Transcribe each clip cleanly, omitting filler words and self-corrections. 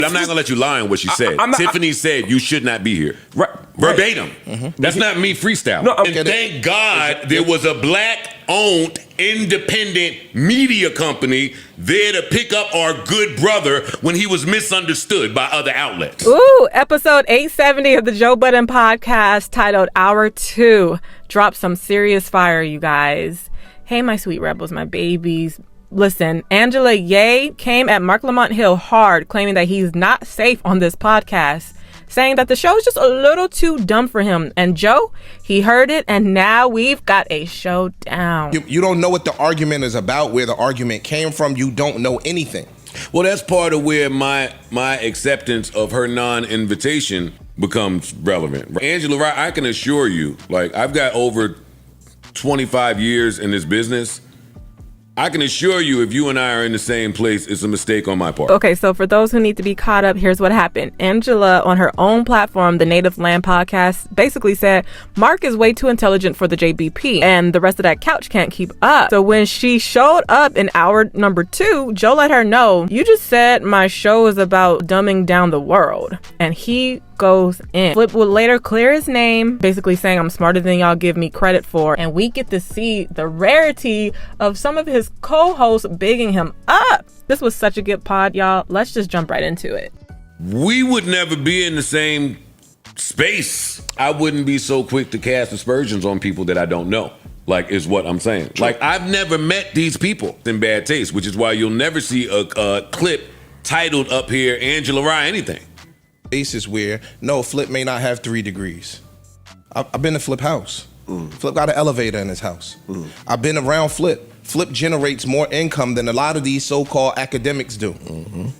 I'm not going to let you lie on what she said. Tiffany said you should not be here. Right. Verbatim. Mm-hmm. That's not me freestyle. No, and thank God there was a black-owned, independent media company there to pick up our good brother when he was misunderstood by other outlets. Ooh, episode 870 of the Joe Budden Podcast, titled Hour 2. Drop some serious fire, you guys. Hey, my sweet rebels, my babies. Listen, Angela Rye came at Marc Lamont Hill hard, claiming that he's not safe on this podcast, saying that the show is just a little too dumb for him. And Joe, he heard it, and now we've got a showdown. You don't know what the argument is about, where the argument came from. You don't know anything. Well, that's part of where my acceptance of her non-invitation becomes relevant. Angela Rye, I can assure you, like, I've got over 25 years in this business. I can assure you, if you and I are in the same place, it's a mistake on my part. Okay, so for those who need to be caught up, here's what happened. Angela, on her own platform, the Native Land Podcast, basically said, Marc is way too intelligent for the JBP, and the rest of that couch can't keep up. So when she showed up in hour number 2, Joe let her know, you just said my show is about dumbing down the world. And he goes in. Flip would later clear his name, basically saying I'm smarter than y'all give me credit for. And we get to see the rarity of some of his co-hosts bigging him up. This was such a good pod, y'all. Let's just jump right into it. We would never be in the same space. I wouldn't be so quick to cast aspersions on people that I don't know, like, is what I'm saying. True. Like, I've never met these people in bad taste, which is why you'll never see a clip titled up here, Angela Rye anything. Basis where, no, Flip may not have 3 degrees. I've been to Flip house. Flip got an elevator in his house. I've been around Flip. Flip generates more income than a lot of these so-called academics do.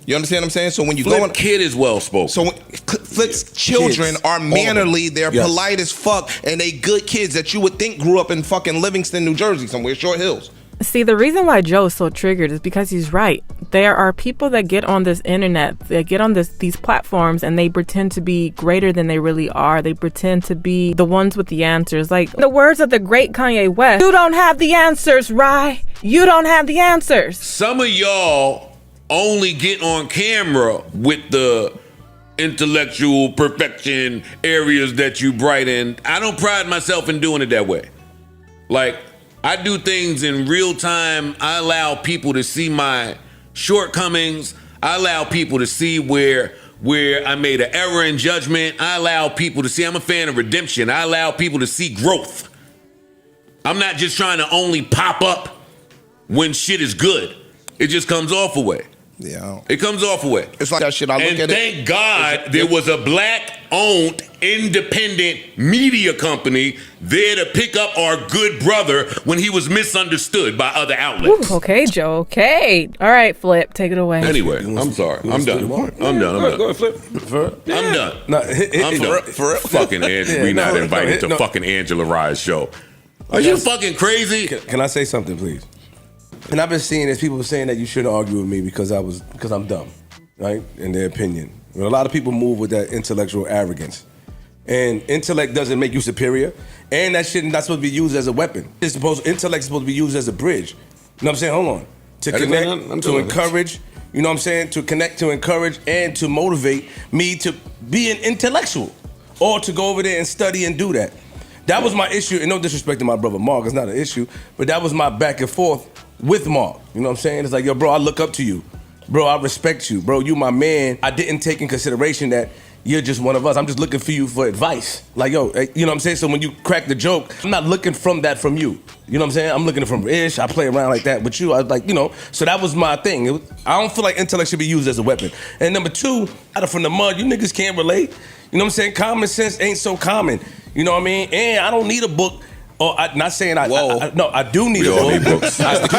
You understand what I'm saying? So when you Flip go on, kid is well spoken. So Flip's children are mannerly, they're polite as fuck, and they good kids that you would think grew up in fucking Livingston, New Jersey, somewhere, Short Hills. See, the reason why Joe is so triggered is because he's right. There are people that get on this internet, they get on these platforms, and they pretend to be greater than they really are. They pretend to be the ones with the answers. Like the words of the great Kanye West, you don't have the answers, Rye. You don't have the answers. Some of y'all only get on camera with the intellectual perfection areas that you bright in. I don't pride myself in doing it that way. Like, I do things in real time. I allow people to see my shortcomings. I allow people to see where I made an error in judgment. I allow people to see, I'm a fan of redemption. I allow people to see growth. I'm not just trying to only pop up when shit is good. It just comes off a way. Yeah. It comes off a way. It's like that shit. I look at it. And thank God there was a black-owned, independent media company there to pick up our good brother when he was misunderstood by other outlets. Ooh, okay, Joe. Okay. All right, Flip. Take it away. Anyway, I'm sorry. I'm done. Go ahead, Flip. I'm done. No, I'm done. For real. Fucking Angela. We not invited to fucking Angela Rye's show. Are you fucking crazy? Can I say something, please? And I've been seeing this, people saying that you shouldn't argue with me because I'm dumb, right? In their opinion. Well, a lot of people move with that intellectual arrogance. And intellect doesn't make you superior. And that shit not supposed to be used as a weapon. Intellect is supposed to be used as a bridge. You know what I'm saying? Hold on. To connect, to encourage, you know what I'm saying? To connect, to encourage, and to motivate me to be an intellectual. Or to go over there and study and do that. That was my issue, and no disrespect to my brother Marc, it's not an issue, but that was my back and forth with Marc. You know what I'm saying? It's like, yo, bro, I look up to you. Bro, I respect you. Bro, you my man. I didn't take in consideration that you're just one of us. I'm just looking for you for advice. Like, yo, you know what I'm saying? So when you crack the joke, I'm not looking from from you. You know what I'm saying? I'm looking from Ish. I play around like that with you. I was like, you know, so that was my thing. I don't feel like intellect should be used as a weapon. And number 2, out of from the mud, you niggas can't relate. You know what I'm saying? Common sense ain't so common. You know what I mean? And I don't need a book. Or not saying I do need a book. Need books. But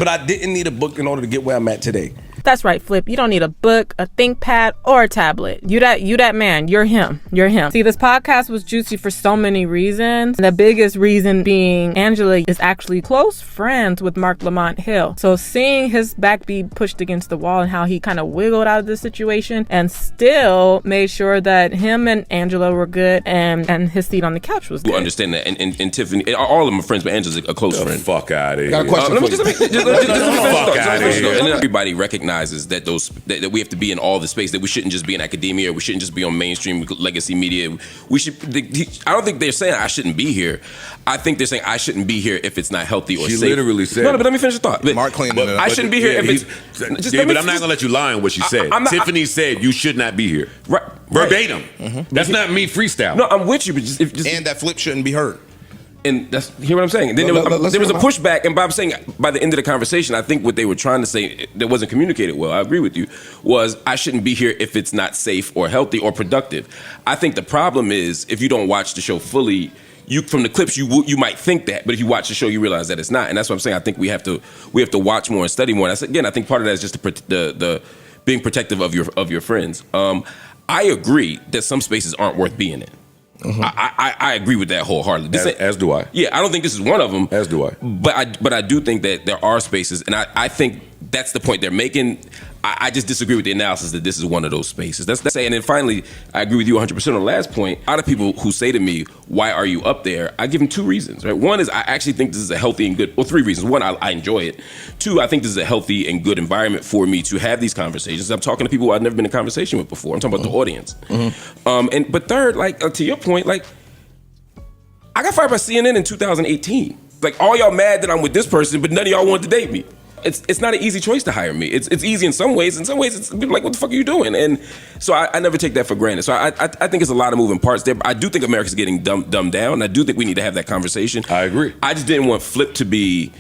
I didn't need a book in order to get where I'm at today. That's right, Flip. You don't need a book, a ThinkPad, or a tablet. You that man. You're him. You're him. See, this podcast was juicy for so many reasons. The biggest reason being Angela is actually close friends with Marc Lamont Hill. So seeing his back be pushed against the wall and how he kind of wiggled out of the situation and still made sure that him and Angela were good and his seat on the couch was good. You understand that. And Tiffany, all of them are friends, but Angela's a close friend. Fuck out of here. Got a question for you. Fuck out of here. And everybody recognizes recognizes that that we have to be in all the space, that we shouldn't just be in academia, or we shouldn't just be on mainstream legacy media. We should. I don't think they're saying I shouldn't be here. I think they're saying I shouldn't be here if it's not healthy or She safe. literally said. No, but let me finish the thought. But Mark cleaned it up. I shouldn't be here if it's. But I'm not gonna let you lie on what she said. Tiffany said you should not be here. Right. Verbatim. That's not me freestyle. No, I'm with you, but just And that flip shouldn't be heard. and that's hear what I'm saying. Then there was a pushback, and Bob's saying by the end of the conversation, I think what they were trying to say that wasn't communicated well. I agree with you. Was I shouldn't be here if it's not safe or healthy or productive. I think the problem is if you don't watch the show fully. From the clips, you might think that, but if you watch the show, you realize that it's not, and that's what I'm saying. I think we have to watch more and study more. And again, I think part of that is just the being protective of your friends. I agree that some spaces aren't worth being in. Mm-hmm. I agree with that wholeheartedly. As do I. Yeah, I don't think this is one of them. As do I. But I do think that there are spaces, and I think that's the point they're making. I just disagree with the analysis that this is one of those spaces. That's say, and then finally, I agree with you 100% on the last point. A lot of people who say to me, "Why are you up there?" I give them two reasons. Right? One is I actually think this is a healthy and good. Well, three reasons. One, I enjoy it. Two, I think this is a healthy and good environment for me to have these conversations. I'm talking to people who I've never been in conversation with before. I'm talking about the audience. Mm-hmm. But third, to your point, I got fired by CNN in 2018. All y'all mad that I'm with this person, but none of y'all wanted to date me. It's not an easy choice to hire me. It's easy in some ways. In some ways, it's like, what the fuck are you doing? And so I never take that for granted. So I think it's a lot of moving parts there. I do think America's getting dumbed down. I do think we need to have that conversation. I agree. I just didn't want Flip to be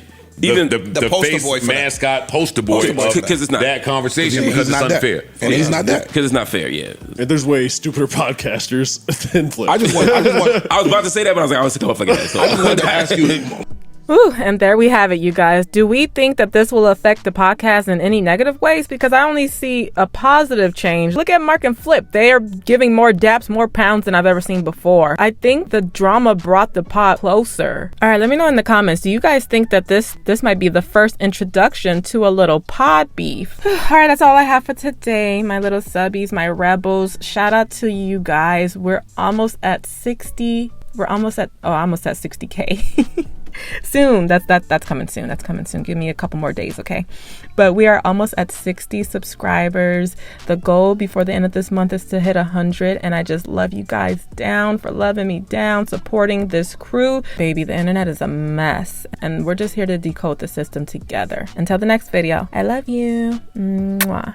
even the poster face boy for mascot poster boy because it's not that conversation because it's unfair. And he's not that. Because it's not fair. Yeah. And there's way stupider podcasters than Flip. I was about to say that, but I was like, I was sick of fucking that. So. I just wanted to ask you. Ooh, and there we have it, you guys. Do we think that this will affect the podcast in any negative ways? Because I only see a positive change. Look at Mark and Flip. They are giving more daps, more pounds than I've ever seen before. I think the drama brought the pod closer. All right, let me know in the comments. Do you guys think that this might be the first introduction to a little pod beef? All right, that's all I have for today. My little subbies, my rebels. Shout out to you guys. We're almost at 60. We're almost at 60K. Soon. That's coming soon. That's coming soon. Give me a couple more days, okay? But we are almost at 60 subscribers. The goal before the end of this month is to hit 100, and I just love you guys down for loving me down, supporting this crew. Baby, the internet is a mess, and we're just here to decode the system together. Until the next video, I love you. Mwah.